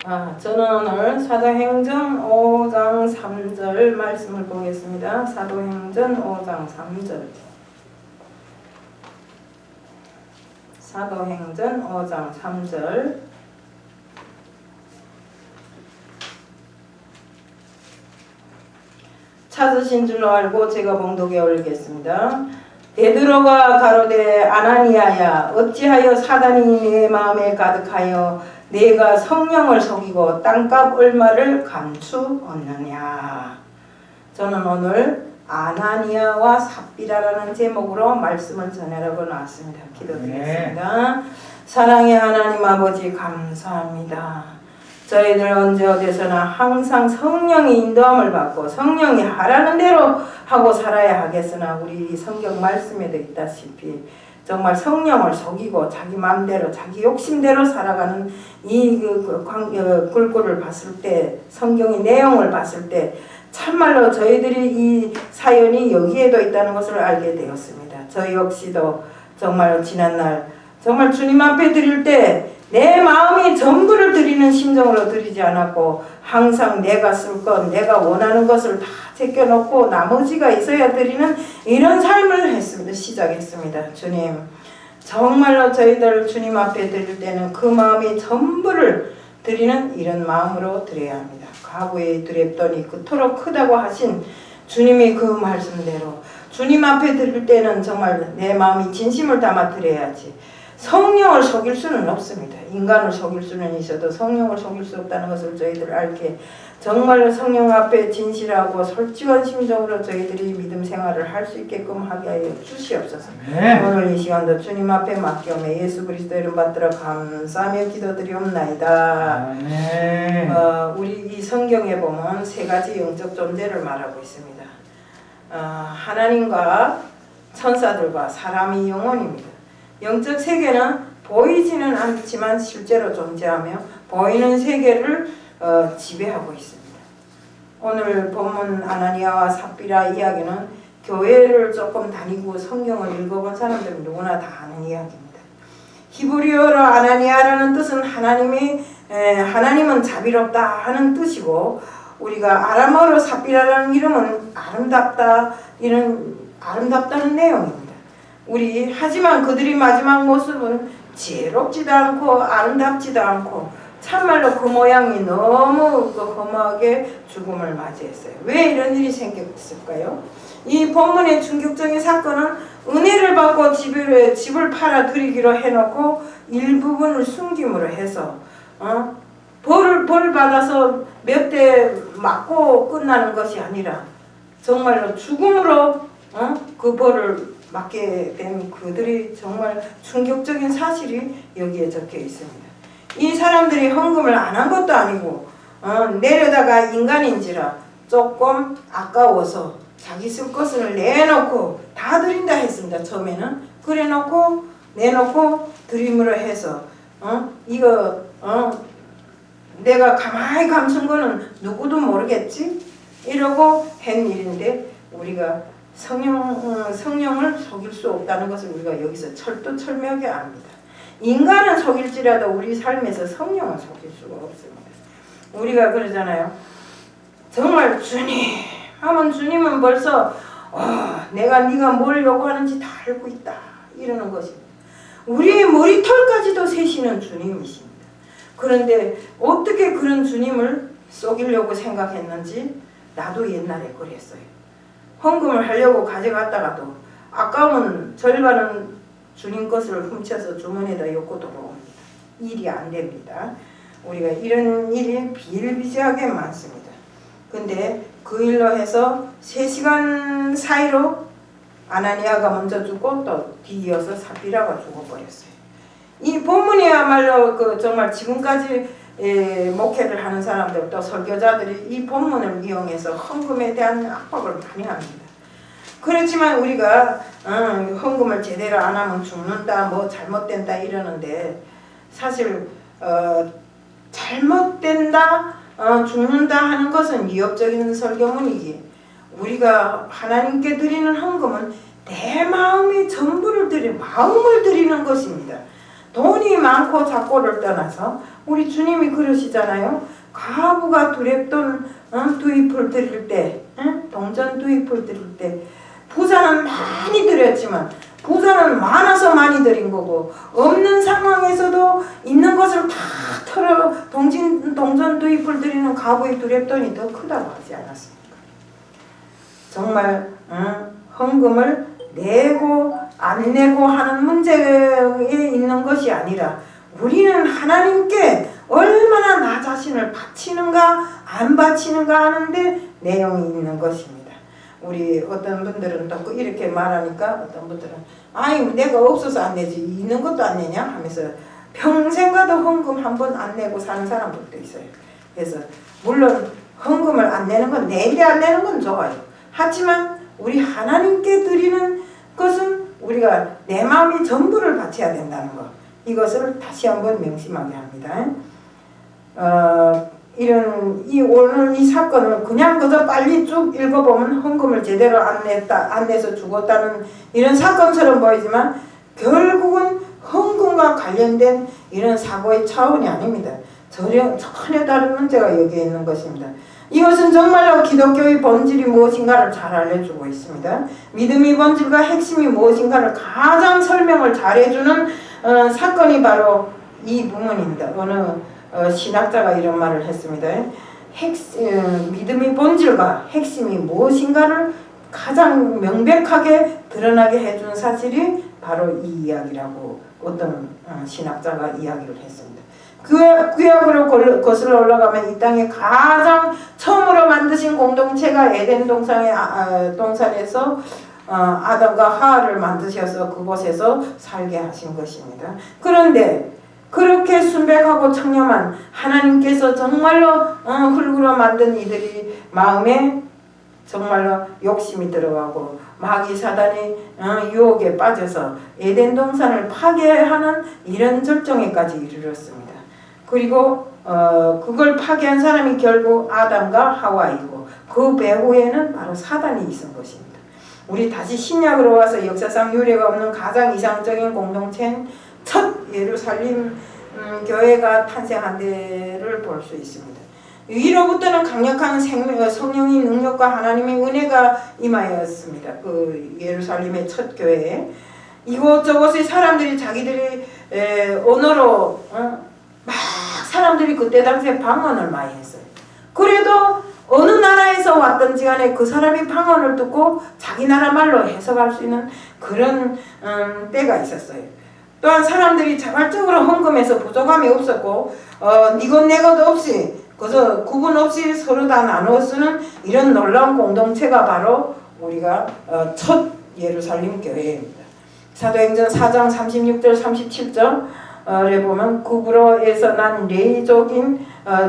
저는 오늘 사도행전 5장 3절 말씀을 보겠습니다. 사도행전 5장 3절. 사도행전 5장 3절. 찾으신 줄로 알고 제가 봉독에 올리겠습니다. 베드로가 가로되 아나니아야 어찌하여 사단이 내 마음에 가득하여 내가 성령을 속이고 땅값 얼마를 감추었느냐. 저는 오늘 아나니아와 삽비라라는 제목으로 말씀을 전하려고 나왔습니다. 기도드리겠습니다. 사랑의 하나님 아버지 감사합니다. 저희들 언제 어디서나 항상 성령의 인도함을 받고 성령이 하라는 대로 하고 살아야 하겠으나 우리 성경 말씀에도 있다시피 정말 성령을 속이고 자기 마음대로 자기 욕심대로 살아가는 이 글꼴을 봤을 때 성경의 내용을 봤을 때 참말로 저희들이 이 사연이 여기에도 있다는 것을 알게 되었습니다. 저희 역시도 정말 지난날 정말 주님 앞에 드릴 때 내 마음이 전부를 드리는 심정으로 드리지 않았고 항상 내가 쓸 것, 내가 원하는 것을 다 제껴놓고 나머지가 있어야 드리는 이런 삶을 시작했습니다. 주님, 정말로 저희들 주님 앞에 드릴 때는 그 마음이 전부를 드리는 이런 마음으로 드려야 합니다. 과거에 드렸더니 그토록 크다고 하신 주님이 그 말씀대로 주님 앞에 드릴 때는 정말 내 마음이 진심을 담아 드려야지. 성령을 속일 수는 없습니다. 인간을 속일 수는 있어도 성령을 속일 수 없다는 것을 저희들 알게 정말 성령 앞에 진실하고 솔직한 심정으로 저희들이 믿음 생활을 할 수 있게끔 하게 하여 주시옵소서. 오늘 이 시간도 주님 앞에 맡겨오며 예수 그리스도 이름 받들어 감사하며 기도드리옵나이다. 우리 이 성경에 보면 세 가지 영적 존재를 말하고 있습니다. 하나님과 천사들과 사람의 영혼입니다. 영적 세계는 보이지는 않지만 실제로 존재하며 보이는 세계를 지배하고 있습니다. 오늘 본문 아나니아와 삽비라 이야기는 교회를 조금 다니고 성경을 읽어본 사람들은 누구나 다 아는 이야기입니다. 히브리어로 아나니아라는 뜻은 하나님은 자비롭다 하는 뜻이고 우리가 아람어로 삽비라라는 이름은 아름답다 이런 아름답다는 내용입니다. 하지만 그들이 마지막 모습은 지혜롭지도 않고 아름답지도 않고 참말로 그 모양이 너무 허무하게 죽음을 맞이했어요. 왜 이런 일이 생겼을까요? 이 본문의 충격적인 사건은 은혜를 받고 집을 팔아 드리기로 해놓고 일부분을 숨김으로 해서 벌을 받아서 몇 대 맞고 끝나는 것이 아니라 정말로 죽음으로 그 벌을 맞게 된 그들이 정말 충격적인 사실이 여기에 적혀 있습니다. 이 사람들이 헌금을 안 한 것도 아니고 내려다가 인간인지라 조금 아까워서 자기 쓸 것을 내놓고 다 드린다 했습니다. 처음에는 그래 놓고 내놓고 드림으로 해서 이거 내가 가만히 감춘 거는 누구도 모르겠지 이러고 한 일인데 우리가 성령을 속일 수 없다는 것을 우리가 여기서 철두철미하게 압니다. 인간은 속일지라도 우리 삶에서 성령은 속일 수가 없습니다. 우리가 그러잖아요. 정말 주님 하면 주님은 벌써 네가 뭘 요구하는지 다 알고 있다 이러는 것입니다. 우리의 머리털까지도 세시는 주님이십니다. 그런데 어떻게 그런 주님을 속이려고 생각했는지 나도 옛날에 그랬어요. 헌금을 하려고 가져갔다가도 아까우면 절반은 주님 것을 훔쳐서 주머니에다 엮고 들어옵니다. 일이 안 됩니다. 우리가 이런 일이 비일비재하게 많습니다. 근데 그 일로 해서 3시간 사이로 아나니아가 먼저 죽고 또 뒤이어서 삽비라가 죽어버렸어요. 이 본문이야말로 정말 지금까지 목회를 하는 사람들 또 설교자들이 이 본문을 이용해서 헌금에 대한 압박을 많이 합니다. 그렇지만 우리가 헌금을 제대로 안 하면 죽는다 뭐 잘못된다 이러는데 사실 잘못된다 죽는다 하는 것은 위협적인 설교문이기 우리가 하나님께 드리는 헌금은 내 마음의 전부를 마음을 드리는 것입니다. 돈이 많고 작고를 떠나서 우리 주님이 그러시잖아요. 과부가 두렙돈 두입을 드릴 때, 동전 두입을 드릴 때 부자는 많이 드렸지만 부자는 많아서 많이 드린 거고 없는 상황에서도 있는 것을 다 털어 동전 두입을 드리는 과부의 두렙돈이 더 크다고 하지 않았습니까? 정말 헌금을 내고 안 내고 하는 문제에 있는 것이 아니라 우리는 하나님께 얼마나 나 자신을 바치는가 안 바치는가 하는데 내용이 있는 것입니다. 우리 어떤 분들은 또 이렇게 말하니까 어떤 분들은 아이 내가 없어서 안 내지 있는 것도 안 내냐 하면서 평생 가도 헌금 한 번 안 내고 사는 사람들도 있어요. 그래서 물론 헌금을 안 내는 건 내일이 안 내는 건 좋아요. 하지만 우리 하나님께 드리는 것은 우리가 내 마음이 전부를 바쳐야 된다는 것, 이것을 다시 한번 명심하게 합니다. 오늘 이 사건을 그냥 그저 빨리 쭉 읽어보면 헌금을 제대로 안 내서 죽었다는 이런 사건처럼 보이지만 결국은 헌금과 관련된 이런 사고의 차원이 아닙니다. 전혀 다른 문제가 여기에 있는 것입니다. 이것은 정말로 기독교의 본질이 무엇인가를 잘 알려주고 있습니다. 믿음의 본질과 핵심이 무엇인가를 가장 설명을 잘해주는 사건이 바로 이 부분입니다. 어느 신학자가 이런 말을 했습니다. 믿음의 본질과 핵심이 무엇인가를 가장 명백하게 드러나게 해준 사실이 바로 이 이야기라고 어떤 신학자가 이야기를 했습니다. 구약으로 거슬러 올라가면 이 땅에 가장 처음으로 만드신 공동체가 에덴 동산에서 아담과 하와를 만드셔서 그곳에서 살게 하신 것입니다. 그런데 그렇게 순백하고 청렴한 하나님께서 정말로 흙으로 만든 이들이 마음에 정말로 욕심이 들어가고 마귀 사단이 유혹에 빠져서 에덴 동산을 파괴하는 이런 절정에까지 이르렀습니다. 그리고 그걸 파괴한 사람이 결국 아담과 하와이고 그 배후에는 바로 사단이 있은 것입니다. 우리 다시 신약으로 와서 역사상 유례가 없는 가장 이상적인 공동체인 첫 예루살렘 교회가 탄생한 데를 볼 수 있습니다. 위로부터는 강력한 성령의 능력과 하나님의 은혜가 임하였습니다. 그 예루살렘의 첫 교회에 이곳저곳의 사람들이 자기들이 언어로 막 사람들이 그때 당시에 방언을 많이 했어요. 그래도 어느 나라에서 왔든지 간에 그 사람이 방언을 듣고 자기 나라 말로 해석할 수 있는 그런 때가 있었어요. 또한 사람들이 자발적으로 헌금해서 부족함이 없었고 니것 내것 없이 그저 구분 없이 서로 다 나누어 쓰는 이런 놀라운 공동체가 바로 우리가 첫 예루살렘 교회입니다. 사도행전 4장 36절 37절에 보면 구브로에서 난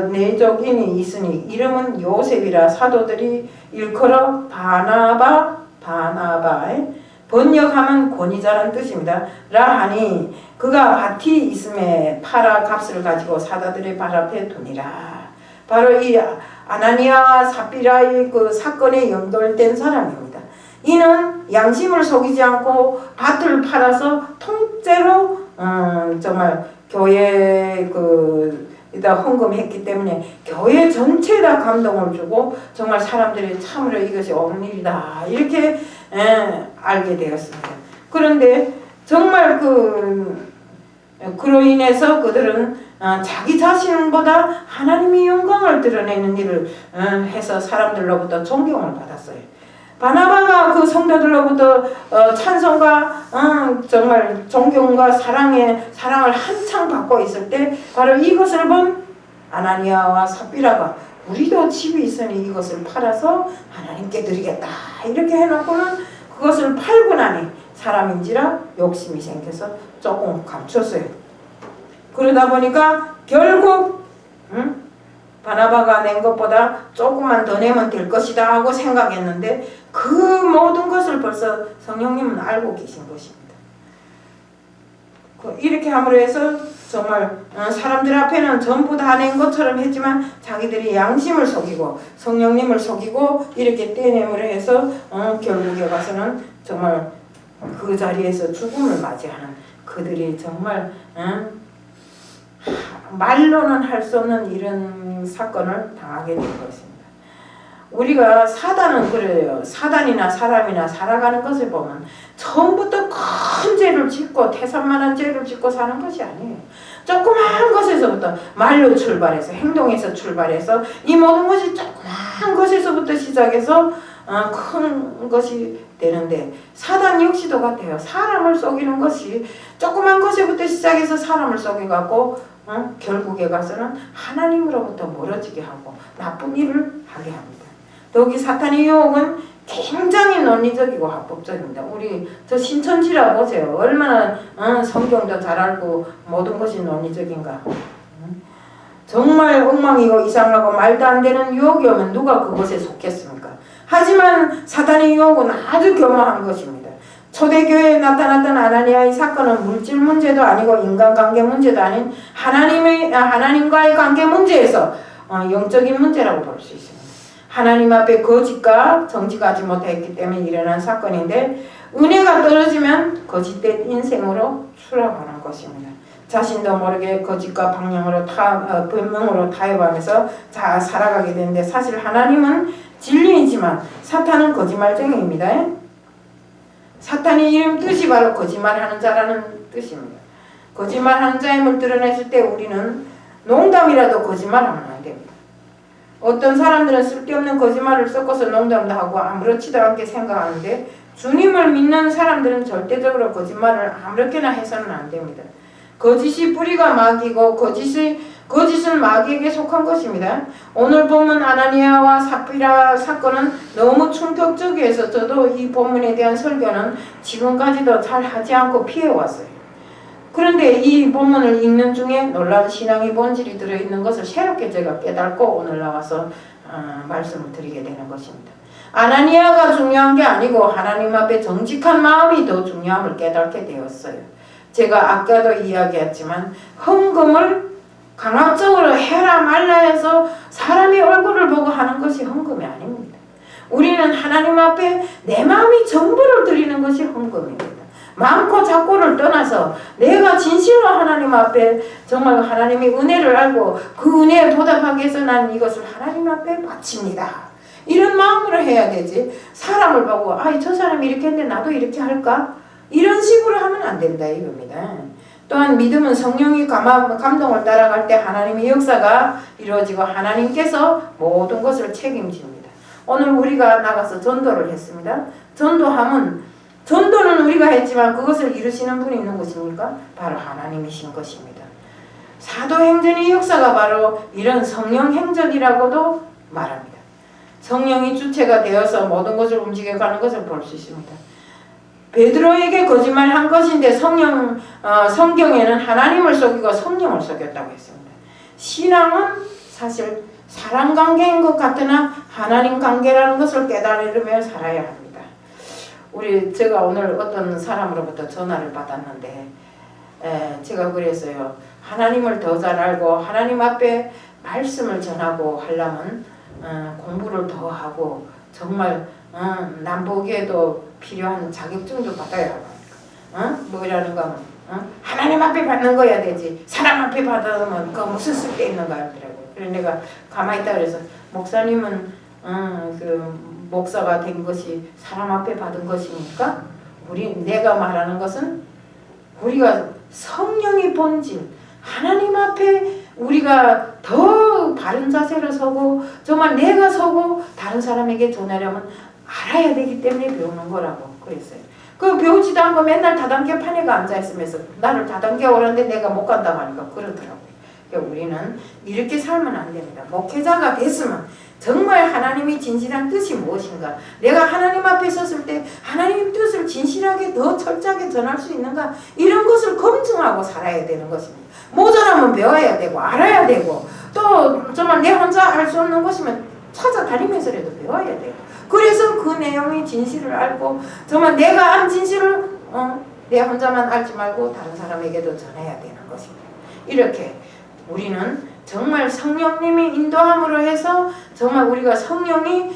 네족인이 있으니 이름은 요셉이라 사도들이 일컬어 바나바에 번역하면 권위자라는 뜻입니다. 라하니 그가 밭이 있음에 팔아 값을 가지고 사도들의 발 앞에 두니라. 바로 이 아나니아와 삽비라의 그 사건에 연결된 사람입니다. 이는 양심을 속이지 않고 밭을 팔아서 통째로 정말 교회 이다 헌금했기 때문에 교회 전체에다 감동을 주고 정말 사람들이 참으로 이것이 옳은 일이다 이렇게 알게 되었습니다. 그런데 정말 그로 인해서 그들은 자기 자신보다 하나님의 영광을 드러내는 일을 해서 사람들로부터 존경을 받았어요. 바나바가 그 성도들로부터 찬송과 정말 존경과 사랑을 한창 받고 있을 때 바로 이것을 본 아나니아와 삽비라가 우리도 집이 있으니 이것을 팔아서 하나님께 드리겠다 이렇게 해놓고는 그것을 팔고 나니 사람인지라 욕심이 생겨서 조금 감췄어요. 그러다 보니까 결국 바나바가 낸 것보다 조금만 더 내면 될 것이다 하고 생각했는데 그 모든 것을 벌써 성령님은 알고 계신 것입니다. 이렇게 함으로 해서 정말 사람들 앞에는 전부 다 낸 것처럼 했지만 자기들이 양심을 속이고 성령님을 속이고 이렇게 떼내므로 해서 결국에 가서는 정말 그 자리에서 죽음을 맞이하는 그들이 정말 말로는 할 수 없는 이런 사건을 당하게 된 것입니다. 우리가 사단은 그래요. 사단이나 사람이나 살아가는 것을 보면 처음부터 큰 죄를 짓고 태산만한 죄를 짓고 사는 것이 아니에요. 조그마한 것에서부터 말로 출발해서 행동에서 출발해서 이 모든 것이 조그마한 것에서부터 시작해서 큰 것이 되는데 사단 역시도 같아요. 사람을 속이는 것이 조그만 것에부터 시작해서 사람을 속여갖고 결국에 가서는 하나님으로부터 멀어지게 하고 나쁜 일을 하게 합니다. 더욱이 사탄의 유혹은 굉장히 논리적이고 합법적입니다. 우리 저 신천지라 보세요. 얼마나 성경도 잘 알고 모든 것이 논리적인가. 정말 엉망이고 이상하고 말도 안 되는 유혹이 오면 누가 그것에 속겠습니까? 하지만 사탄의 유혹은 아주 교묘한 것입니다. 초대교회에 나타났던 아나니아의 사건은 물질 문제도 아니고 인간관계 문제도 아닌 하나님과의 관계 문제에서 영적인 문제라고 볼 수 있습니다. 하나님 앞에 거짓과 정직하지 못했기 때문에 일어난 사건인데 은혜가 떨어지면 거짓된 인생으로 추락하는 것입니다. 자신도 모르게 거짓과 변명으로 타협하면서 살아가게 되는데 사실 하나님은 진리이지만 사탄은 거짓말쟁이입니다. 사탄의 이름 뜻이 바로 거짓말하는 자라는 뜻입니다. 거짓말하는 자임을 드러냈을 때 우리는 농담이라도 거짓말하면 안 됩니다. 어떤 사람들은 쓸데없는 거짓말을 섞어서 농담도 하고 아무렇지도 않게 생각하는데 주님을 믿는 사람들은 절대적으로 거짓말을 아무렇게나 해서는 안 됩니다. 거짓이 뿌리가 마귀고 거짓은 마귀에게 속한 것입니다. 오늘 본문 아나니아와 삽비라 사건은 너무 충격적이어서 저도 이 본문에 대한 설교는 지금까지도 잘 하지 않고 피해왔어요. 그런데 이 본문을 읽는 중에 놀라운 신앙의 본질이 들어있는 것을 새롭게 제가 깨닫고 오늘 나와서 말씀을 드리게 되는 것입니다. 아나니아가 중요한 게 아니고 하나님 앞에 정직한 마음이 더 중요함을 깨닫게 되었어요. 제가 아까도 이야기했지만 헌금을 강압적으로 해라 말라 해서 사람의 얼굴을 보고 하는 것이 헌금이 아닙니다. 우리는 하나님 앞에 내 마음이 전부를 드리는 것이 헌금입니다. 많고 작고를 떠나서 내가 진실로 하나님 앞에 정말 하나님의 은혜를 알고 그 은혜에 보답하기 위해서 나는 이것을 하나님 앞에 바칩니다. 이런 마음으로 해야 되지. 사람을 보고 저 사람이 이렇게 했는데 나도 이렇게 할까? 이런 식으로 하면 안 된다 이겁니다. 또한 믿음은 성령의 감동을 따라갈 때 하나님의 역사가 이루어지고 하나님께서 모든 것을 책임집니다. 오늘 우리가 나가서 전도를 했습니다. 전도는 우리가 했지만 그것을 이루시는 분이 있는 것입니까? 바로 하나님이신 것입니다. 사도행전의 역사가 바로 이런 성령 행전이라고도 말합니다. 성령이 주체가 되어서 모든 것을 움직여가는 것을 볼 수 있습니다. 베드로에게 거짓말한 것인데 성경에는 하나님을 속이고 성령을 속였다고 했습니다. 신앙은 사실 사람 관계인 것 같으나 하나님 관계라는 것을 깨달으며 살아야 합니다. 제가 오늘 어떤 사람으로부터 전화를 받았는데 제가 그랬어요. 하나님을 더 잘 알고 하나님 앞에 말씀을 전하고 하려면 공부를 더 하고 정말 남 보기에도 필요한 자격증도 받아야 하고 뭐라는가 하나님 앞에 받는 거야 되지 사람 앞에 받으면 그 무슨 쓸데있는가 하더라고요. 그래서 내가 가만히 있다 그래서 목사님은 목사가 된 것이 사람 앞에 받은 것이니까 내가 말하는 것은 우리가 성령의 본질 하나님 앞에 우리가 더 바른 자세로 서고 정말 내가 서고 다른 사람에게 전하려면 알아야 되기 때문에 배우는 거라고 그랬어요. 그 배우지도 않고 맨날 다단계 판에가 앉아있으면서 나를 다단계 오라는데 내가 못 간다고 하니까 그러더라고요. 그러니까 우리는 이렇게 살면 안 됩니다. 목회자가 됐으면 정말 하나님의 진실한 뜻이 무엇인가 내가 하나님 앞에 섰을 때 하나님의 뜻을 진실하게 더 철저하게 전할 수 있는가 이런 것을 검증하고 살아야 되는 것입니다. 모자라면 배워야 되고 알아야 되고 또 정말 내 혼자 알 수 없는 것이면 찾아다니면서라도 배워야 돼요. 그래서 그 내용의 진실을 알고 정말 내가 안 진실을 내 혼자만 알지 말고 다른 사람에게도 전해야 되는 것입니다. 이렇게 우리는 정말 성령님이 인도함으로 해서 정말 우리가 성령이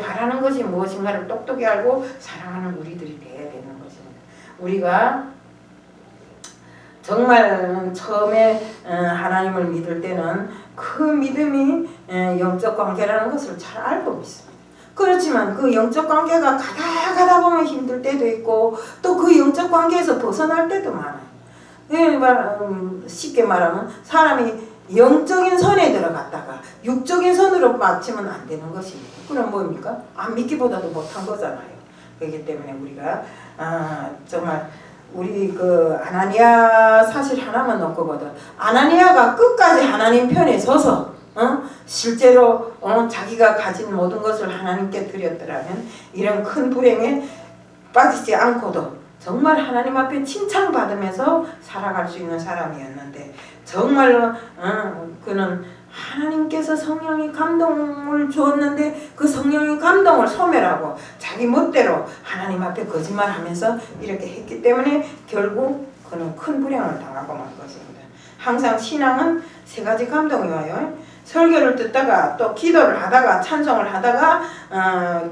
바라는 것이 무엇인가를 똑똑히 알고 사랑하는 우리들이 되어야 되는 것입니다. 우리가 정말 처음에 하나님을 믿을 때는 그 믿음이 영적 관계라는 것을 잘 알고 있습니다. 그렇지만 그 영적 관계가 가다 보면 힘들 때도 있고 또 그 영적 관계에서 벗어날 때도 많아요. 쉽게 말하면 사람이 영적인 선에 들어갔다가 육적인 선으로 맞추면 안 되는 것입니다. 그럼 뭡니까? 안 믿기보다도 못한 거잖아요. 그렇기 때문에 우리가 정말 우리 그 아나니아 사실 하나만 놓고 보다 아나니아가 끝까지 하나님 편에 서서 실제로 자기가 가진 모든 것을 하나님께 드렸더라면 이런 큰 불행에 빠지지 않고도 정말 하나님 앞에 칭찬받으면서 살아갈 수 있는 사람이었는데 정말로 그는 하나님께서 성령의 감동을 주었는데 그 성령의 감동을 소멸하고 자기 멋대로 하나님 앞에 거짓말하면서 이렇게 했기 때문에 결국 그는 큰 불행을 당하고 만 것입니다. 항상 신앙은 세 가지 감동이 와요. 설교를 듣다가 또 기도를 하다가 찬송을 하다가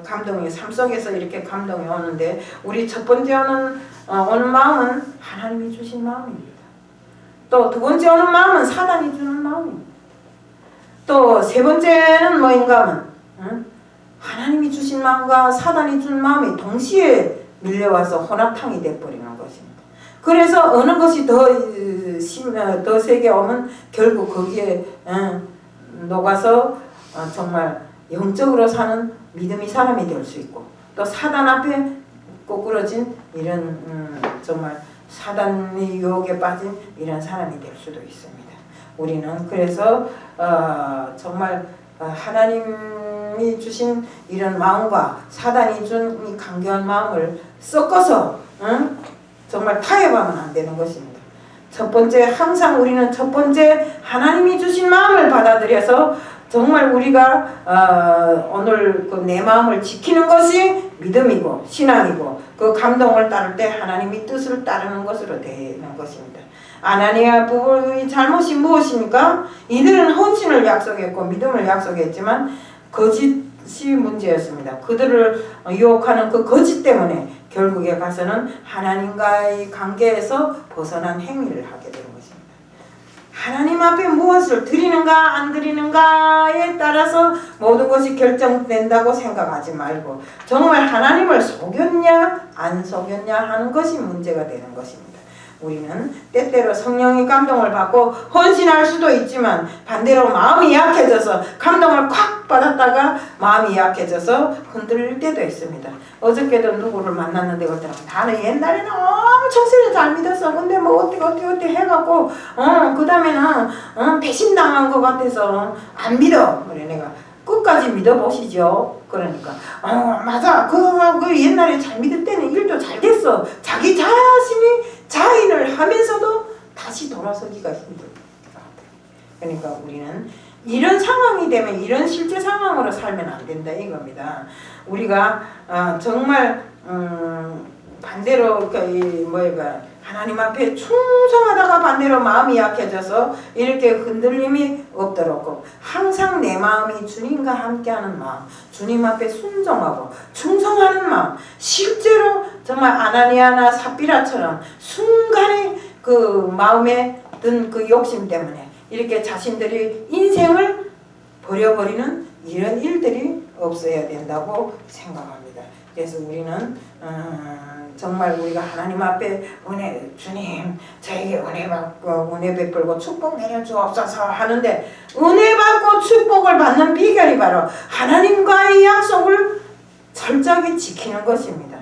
감동이 삶 속에서 이렇게 감동이 오는데 우리 첫 번째 오는 마음은 하나님이 주신 마음입니다. 또 두 번째 오는 마음은 사단이 주는 마음입니다. 또 세 번째는 뭐인가 하면 하나님이 주신 마음과 사단이 준 마음이 동시에 밀려와서 혼합탕이 돼버리는 것입니다. 그래서 어느 것이 더 세게 오면 결국 거기에 녹아서 정말 영적으로 사는 믿음의 사람이 될 수 있고 또 사단 앞에 꼬꾸러진 이런 정말 사단의 유혹에 빠진 이런 사람이 될 수도 있습니다. 우리는 그래서 정말 하나님이 주신 이런 마음과 사단이 준 이 강교한 마음을 섞어서 정말 타협하면 안 되는 것입니다. 첫 번째 항상 우리는 첫 번째 하나님이 주신 마음을 받아들여서 정말 우리가 오늘 그 내 마음을 지키는 것이 믿음이고 신앙이고 그 감동을 따를 때 하나님의 뜻을 따르는 것으로 되는 것입니다. 아나니아 부부의 잘못이 무엇입니까? 이들은 헌신을 약속했고 믿음을 약속했지만 거짓이 문제였습니다. 그들을 유혹하는 그 거짓 때문에 결국에 가서는 하나님과의 관계에서 벗어난 행위를 하게 되는 것입니다. 하나님 앞에 무엇을 드리는가 안 드리는가에 따라서 모든 것이 결정된다고 생각하지 말고 정말 하나님을 속였냐 안 속였냐 하는 것이 문제가 되는 것입니다. 우리는 때때로 성령의 감동을 받고 헌신할 수도 있지만 반대로 마음이 약해져서 감동을 콱 받았다가 마음이 약해져서 흔들릴 때도 있습니다. 어저께도 누구를 만났는데 그러더라고. 나는 옛날에는 엄청 신을 잘 믿었어. 근데 뭐 어떻게 해갖고 그 다음에는 배신당한 것 같아서 안 믿어. 그래 내가 끝까지 믿어보시죠. 그러니까 맞아. 그 옛날에 잘 믿을 때는 일도 잘 됐어. 자기 자신이 자인을 하면서도 다시 돌아서기가 힘들다. 그러니까 우리는 이런 상황이 되면 이런 실제 상황으로 살면 안 된다 이겁니다. 우리가 정말 반대로 하나님 앞에 충성하다가 반대로 마음이 약해져서 이렇게 흔들림이 없도록 항상 내 마음이 주님과 함께하는 마음, 주님 앞에 순종하고 충성하는 마음, 실제로 정말 아나니아나 삽비라처럼 순간에 그 마음에 든 그 욕심 때문에 이렇게 자신들이 인생을 버려버리는 이런 일들이 없어야 된다고 생각합니다. 그래서 우리는 정말 우리가 하나님 앞에 주님 저에게 은혜 받고 은혜 베풀고 축복 내려주옵소서 하는데 은혜 받고 축복을 받는 비결이 바로 하나님과의 약속을 철저하게 지키는 것입니다.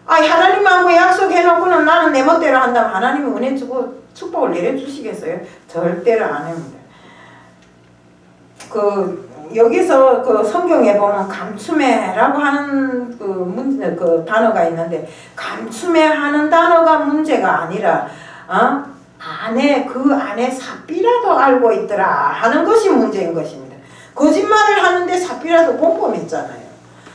하나님하고 약속해놓고는 나는 내 멋대로 한다면 하나님이 은혜 주고 축복을 내려주시겠어요? 절대로 안 합니다. 여기서 그 성경에 보면 감추매라고 하는 그 단어가 있는데 감추매하는 단어가 문제가 아니라 그 안에 삽비라도 알고 있더라 하는 것이 문제인 것입니다. 거짓말을 하는데 삽비라도 공범했잖아요.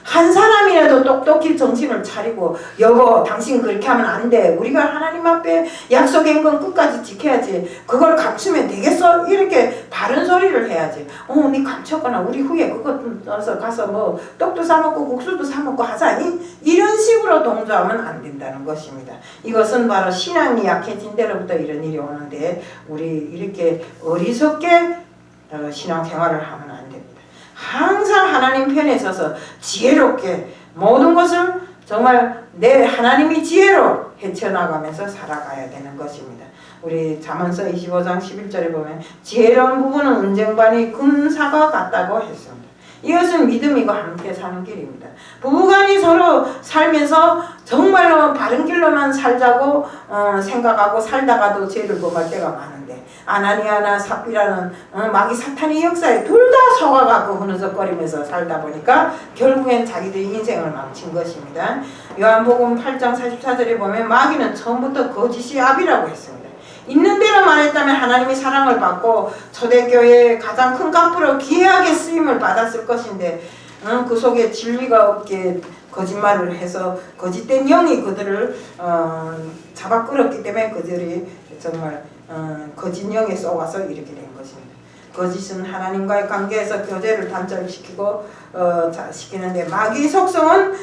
한 사람이라도 똑똑히 정신을 차리고 여보 당신 그렇게 하면 안 돼. 우리가 하나님 앞에 약속한 건 끝까지 지켜야지. 그걸 감추면 되겠어? 이렇게 바른 소리를 해야지. 니 감췄거나 우리 후에 그것 넣어서 가서 뭐 떡도 사먹고 국수도 사먹고 하자니? 이런 식으로 동조하면 안 된다는 것입니다. 이것은 바로 신앙이 약해진 데로부터 이런 일이 오는데 우리 이렇게 어리석게 신앙생활을 하면 안 됩니다. 항상 하나님 편에 서서 지혜롭게 모든 것을 정말 내 하나님이 지혜로 헤쳐나가면서 살아가야 되는 것입니다. 우리 잠언서 25장 11절에 보면 지혜로운 부부는 은쟁반이 금사과 같다고 했습니다. 이것은 믿음이고 함께 사는 길입니다. 부부간이 서로 살면서 정말로 바른 길로만 살자고 생각하고 살다가도 죄를 범할 때가 많은데 아나니아나 삽비라는 마귀 사탄의 역사에 둘 다 속아갖고 흐느적거리면서 살다 보니까 결국엔 자기들의 인생을 망친 것입니다. 요한복음 8장 44절에 보면 마귀는 처음부터 거짓이 압이라고 했습니다. 있는 대로 말했다면 하나님이 사랑을 받고 초대교회의 가장 큰 값으로 귀하게 쓰임을 받았을 것인데 그 속에 진리가 없게 거짓말을 해서 거짓된 영이 그들을 잡아 끌었기 때문에 그들이 정말 거짓 영에 쏘아서 이렇게 된 것입니다. 거짓은 하나님과의 관계에서 교제를 단절시키고 시키는데 마귀의 속성은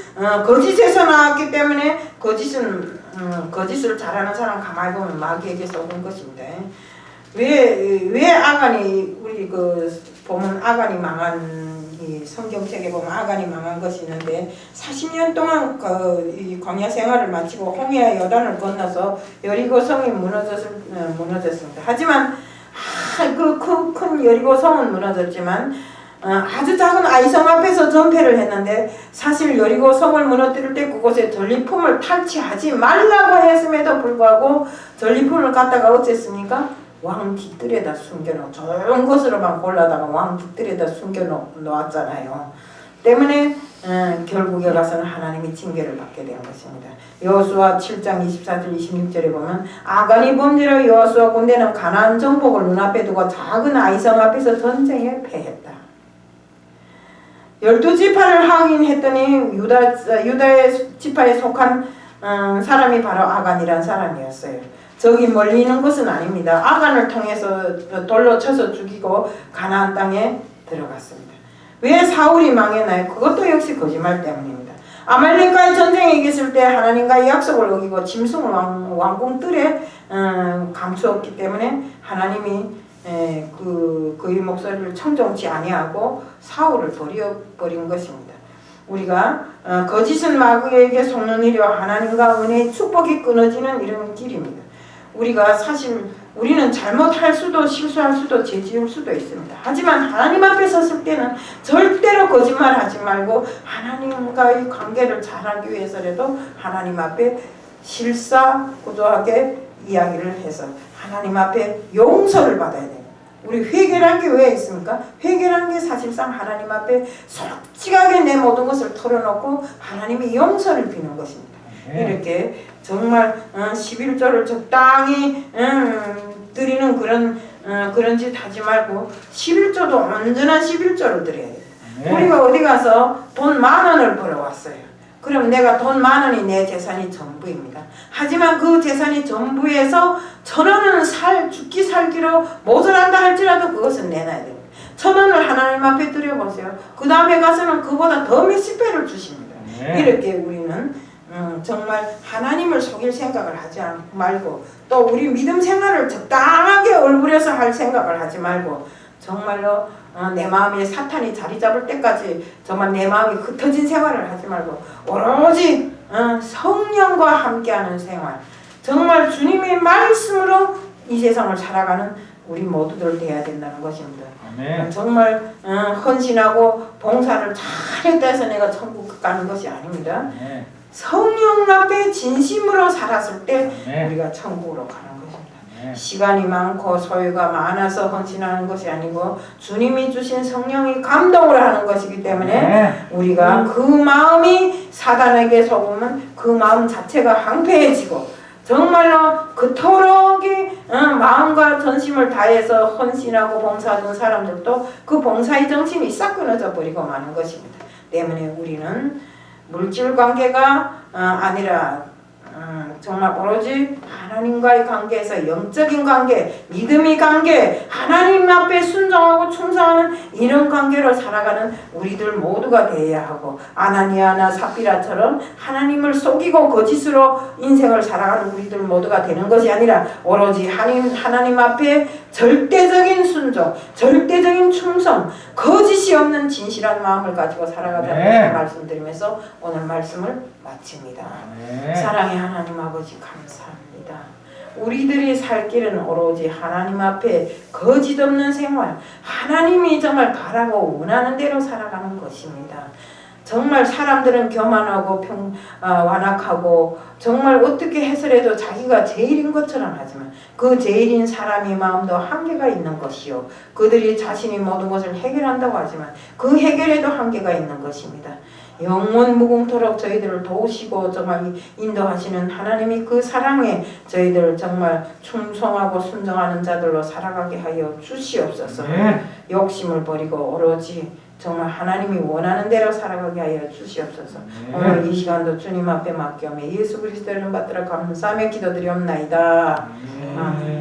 거짓에서 나왔기 때문에 거짓을 잘하는 사람 가만히 보면 마귀에게 속은 것입니다. 왜 아간이 우리 보면 아간이 망한 이 성경책에 보면 아간이 망한 것이 있는데 40년 동안 이 광야 생활을 마치고 홍해와 요단을 건너서 여리고 성이 무너졌습니다. 하지만 그 큰 여리고 성은 무너졌지만 아주 작은 아이성 앞에서 전패를 했는데 사실 여리고 성을 무너뜨릴 때 그곳에 전리품을 탈취하지 말라고 했음에도 불구하고 전리품을 갖다가 어쨌습니까? 왕 깃들에다 숨겨놓고 좋은 것으로만 골라다가 왕 깃들에다 숨겨놓았잖아요. 때문에 결국에 가서는 하나님이 징계를 받게 된 것입니다. 여호수아 7장 24절 26절에 보면 아간이 범죄로 여호수아 군대는 가나안 정복을 눈앞에 두고 작은 아이성 앞에서 전쟁에 패했다. 12지파를 항인했더니 유다의 지파에 속한 사람이 바로 아간이란 사람이었어요. 저기 멀리 있는 것은 아닙니다. 아간을 통해서 돌로 쳐서 죽이고 가나안 땅에 들어갔습니다. 왜 사울이 망했나요? 그것도 역시 거짓말 때문입니다. 아말렉과의 전쟁에 이겼을 때 하나님과의 약속을 어기고 짐승을 왕궁 뜰에 감추었기 때문에 하나님이 그의 목소리를 청종치 아니하고 사울을 버려버린 것입니다. 우리가 거짓은 마귀에게 속는 일이요 하나님과 은혜의 축복이 끊어지는 이런 길입니다. 우리가 사실 우리는 잘못할 수도 실수할 수도 죄 지을 수도 있습니다. 하지만 하나님 앞에 섰을 때는 절대로 거짓말하지 말고 하나님과의 관계를 잘하기 위해서라도 하나님 앞에 실사구조하게 이야기를 해서 하나님 앞에 용서를 받아야 돼요. 우리 회개란 게 왜 있습니까? 회개란 게 사실상 하나님 앞에 솔직하게 내 모든 것을 털어놓고 하나님이 용서를 비는 것입니다. 이렇게 정말 11조를 적당히 드리는 그런 짓 하지 말고 11조도 온전한 11조를 드려야 돼요. 우리가 어디 가서 돈 10,000원을 벌어왔어요. 그럼 내가 돈 10,000원이 내 재산이 전부입니다. 하지만 그 재산이 전부에서 1,000원은 죽기 살기로 모자란다 할지라도 그것은 내놔야 됩니다. 1,000원을 하나님 앞에 드려보세요. 그 다음에 가서는 그보다 더 몇십 배를 주십니다. 이렇게 우리는 정말 하나님을 속일 생각을 하지 말고 또 우리 믿음 생활을 적당하게 얼굴에서 할 생각을 하지 말고 정말로 내 마음에 사탄이 자리 잡을 때까지 정말 내 마음이 흩어진 생활을 하지 말고 오로지 성령과 함께하는 생활, 정말 주님의 말씀으로 이 세상을 살아가는 우리 모두들 돼야 된다는 것입니다. 정말 헌신하고 봉사를 잘했다 해서 내가 천국 가는 것이 아닙니다. 성령 앞에 진심으로 살았을 때 우리가 천국으로 가는 것입니다. 시간이 많고 소유가 많아서 헌신하는 것이 아니고 주님이 주신 성령이 감동을 하는 것이기 때문에 우리가 그 마음이 사단에게 속으면 그 마음 자체가 황폐해지고 정말로 그토록 마음과 전심을 다해서 헌신하고 봉사하던 사람들도 그 봉사의 정신이 싹 끊어져 버리고 마는 것입니다. 때문에 우리는 물질 관계가 아니라 정말 오로지 하나님과의 관계에서 영적인 관계, 믿음의 관계, 하나님 앞에 순종하고 충성하는 이런 관계로 살아가는 우리들 모두가 되어야 하고, 아나니아나 삽비라처럼 하나님을 속이고 거짓으로 인생을 살아가는 우리들 모두가 되는 것이 아니라 오로지 하나님 앞에 절대적인 순종, 절대적인 충성, 거짓이 없는 진실한 마음을 가지고 살아가자는 것을 말씀드리면서 오늘 말씀을 마칩니다. 사랑의 하나님 아버지 감사합니다. 우리들이 살 길은 오로지 하나님 앞에 거짓 없는 생활, 하나님이 정말 바라고 원하는 대로 살아가는 것입니다. 정말 사람들은 교만하고 완악하고 정말 어떻게 해서라도 자기가 제일인 것처럼 하지만 그 제일인 사람의 마음도 한계가 있는 것이요, 그들이 자신이 모든 것을 해결한다고 하지만 그 해결에도 한계가 있는 것입니다. 영원 무궁토록 저희들을 도우시고 정말 인도하시는 하나님이 그 사랑에 저희들 정말 충성하고 순종하는 자들로 살아가게 하여 주시옵소서. 욕심을 버리고 오로지 정말 하나님이 원하는 대로 살아가게 하여 주시옵소서. 오늘 이 시간도 주님 앞에 맡겨며 예수 그리스도를 받들어 감사하며 기도드리옵나이다. 아멘.